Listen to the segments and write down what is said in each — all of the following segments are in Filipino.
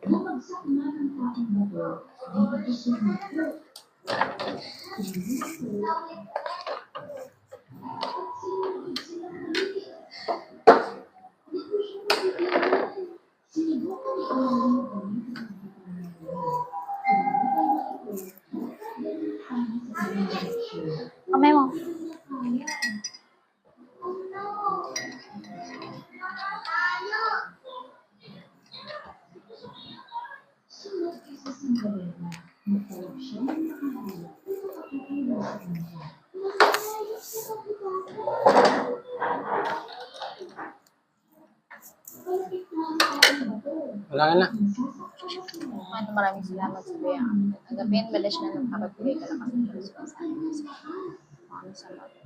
Kamay mo. Wala na. Maraming salamat sa bayang. Tanggapin, balas na ng kapapilay ka lang kasi sa akin. Maraming salamat.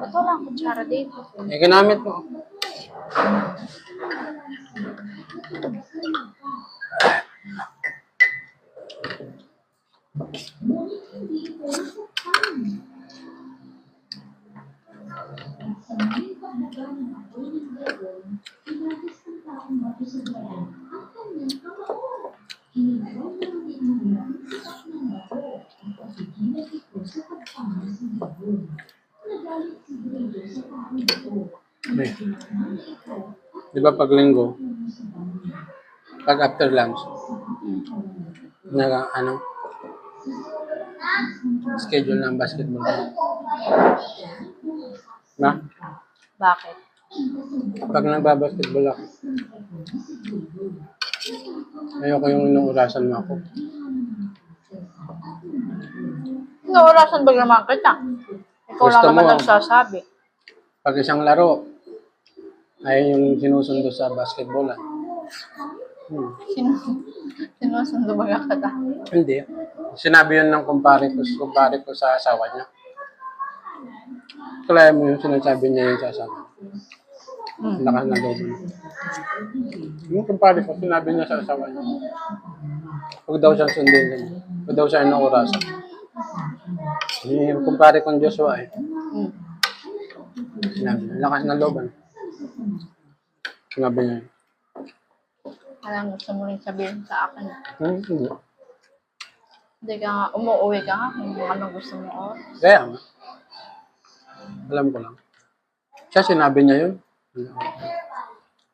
Ito lang, kutsara dito. Ginamit mo. Di ba pag linggo, pag after lunch, schedule ng basketball. Na? Bakit? Pag nagbabasketball ako, ayoko yung inuurasan mo ako. Inaurasan ba naman kita? Ikaw Gusto lang naman mo. nagsasabi. Pag isang laro, ay yung sinusundo sa basketball. Sinusundo ba kita? Hindi. Sinabi yun ng kumpare ko sa asawa niya. Kaya mo yung sinasabi niya yung sa asawa. Lakas na loob. Yung kumpare ko, sinabi niya sa asawa niya. Huwag daw siya sundin. Huwag daw siya inuurasan. Yung kumpare kong Joshua sinabi niya, lakas na loob. Sinabi niya. Alam, gusto mo rin sabihin sa akin. Hindi. Hindi ka nga, umuwi ka nga kung anong gusto mo oras. Kaya nga. Alam ko lang. Siya sinabi niya yun.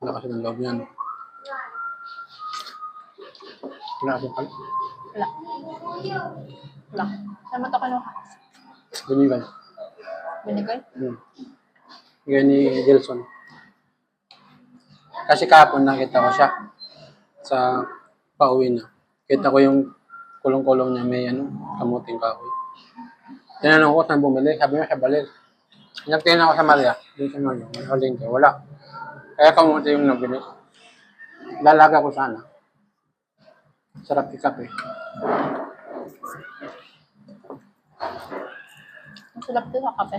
Lakas ng loob niya. Wala ako pala. Wala. Wala. Saan mo ito kinuha? Binigay. Binigay? Bigay ni Gelson. Kasi kahapon nakita ko siya sa pauwi na. Kita ko yung kulong-kulong niya may kamuting kahoy. Tinanong ko saan bumili. Sabi niya sa Baler. Nagtingin ako sa Maria. Doon sa Maria. Wala. Kaya kamuti yung nabili. Lalaga ko sana. Sarap ikape. Masarap din sa kape.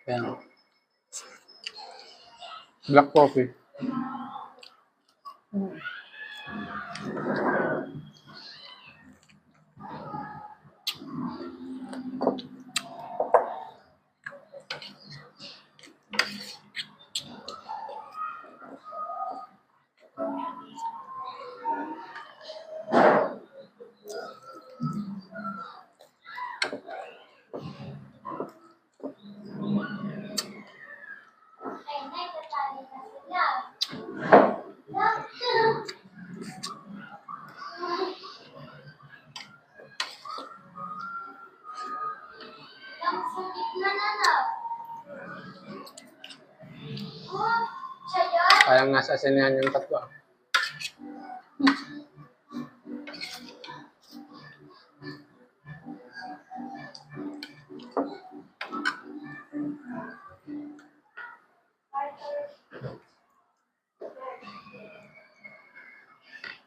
Kaya black coffee. Parang nasa sinehan yung tatlo.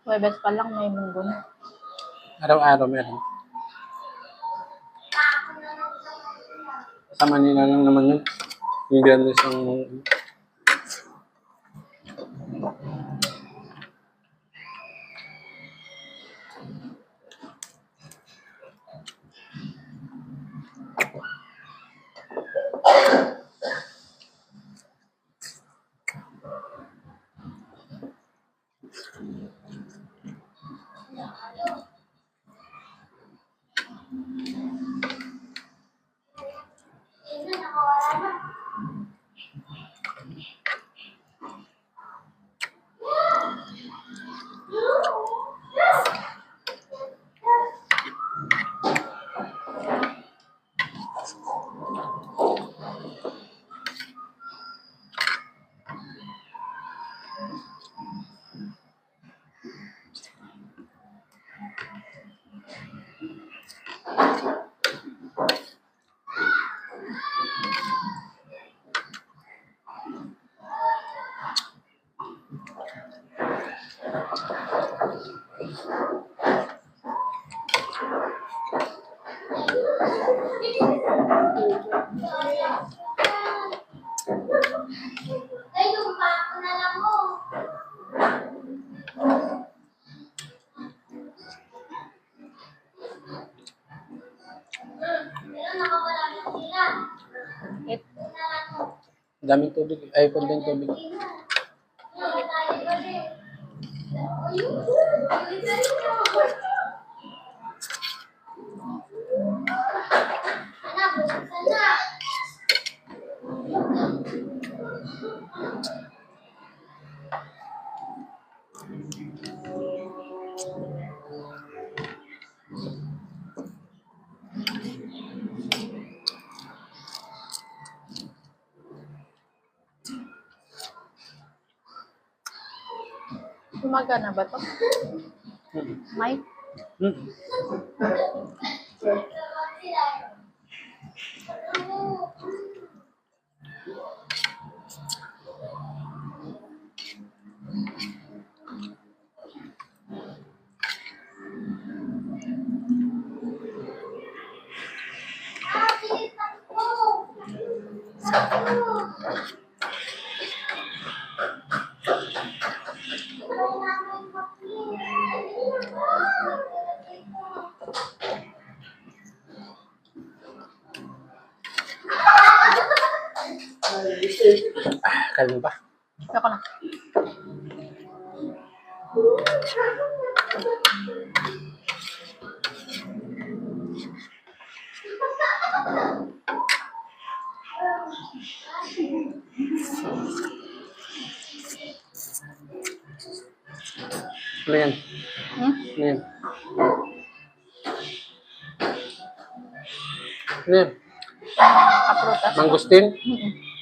Webes pa lang, may munggo na. Araw-araw meron. Sa Manila lang naman yun. Yung Biyernes ang It, Daming tubig. Ay, konting tubig. umaga na ba to? Hmm. May? Hmm. Kaya mo ba? Ako na. Ano yan? Hmm? Ano yan? Ano yan? Kaprutas. Mangustin? Mm-mm.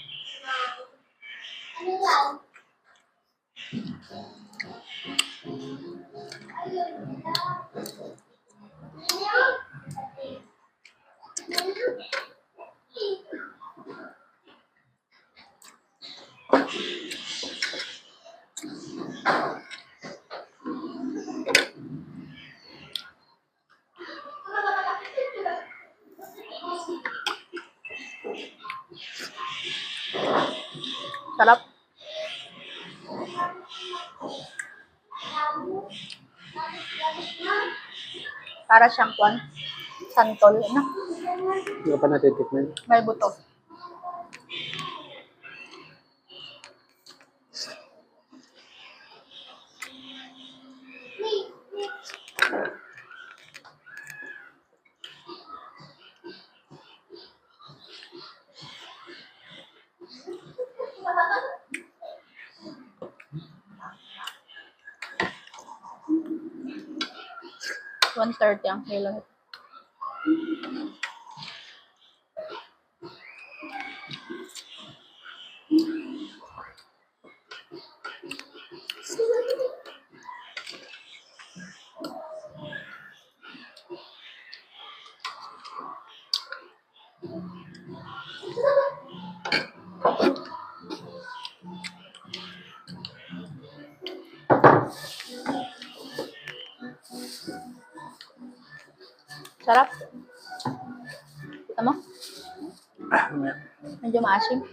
Sarap. Para siyang kwan. Santol. Ano? Hindi ko pa natitikman. May buto. $130 ang kilo. Sarap. Kita mo? Mamaya. Medyo maasim.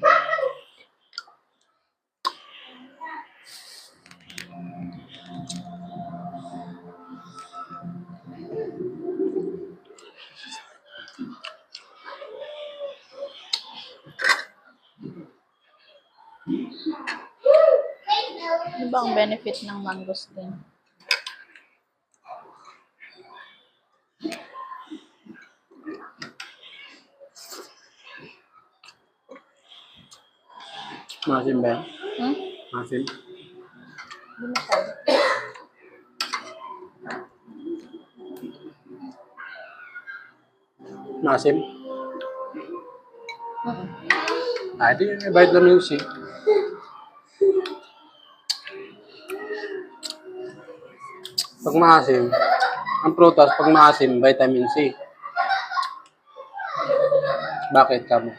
Ano ba ang benefit ng mangosteen? Maasim ba yan? Hmm? Maasim? Hindi masyado. Maasim? Mm-mm. Ah, di may vitamin C. Pag maasim, ang prutas, pag maasim, vitamin C. Bakit ka mo?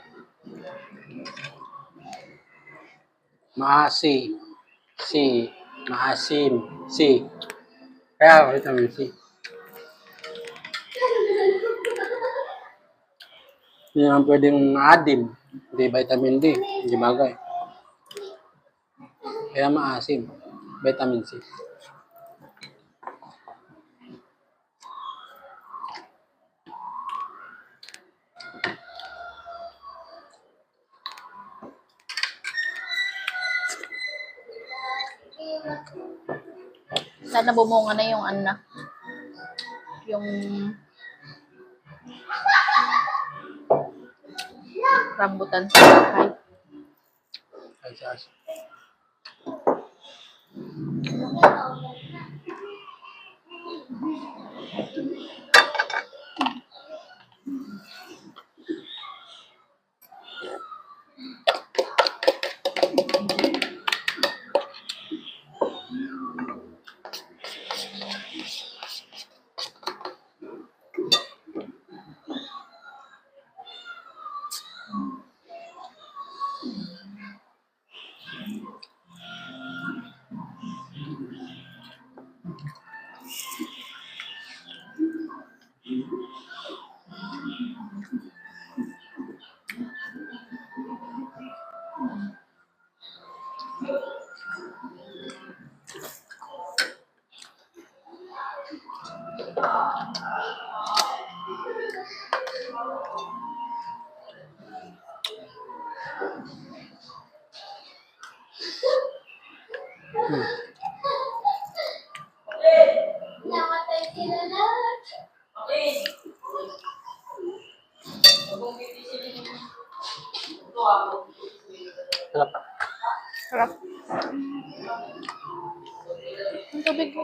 Maasi. C. Maasim. C. Kaya vitamin C. Hindi naman pwedeng maadim. Hindi vitamin D. Hindi bagay. Kaya maasim. Vitamin C. Sana bumunga na yung ano na. Yung rambutan sa bahay. Ay, sas. Sarap. Sarap. Ang tubig ko.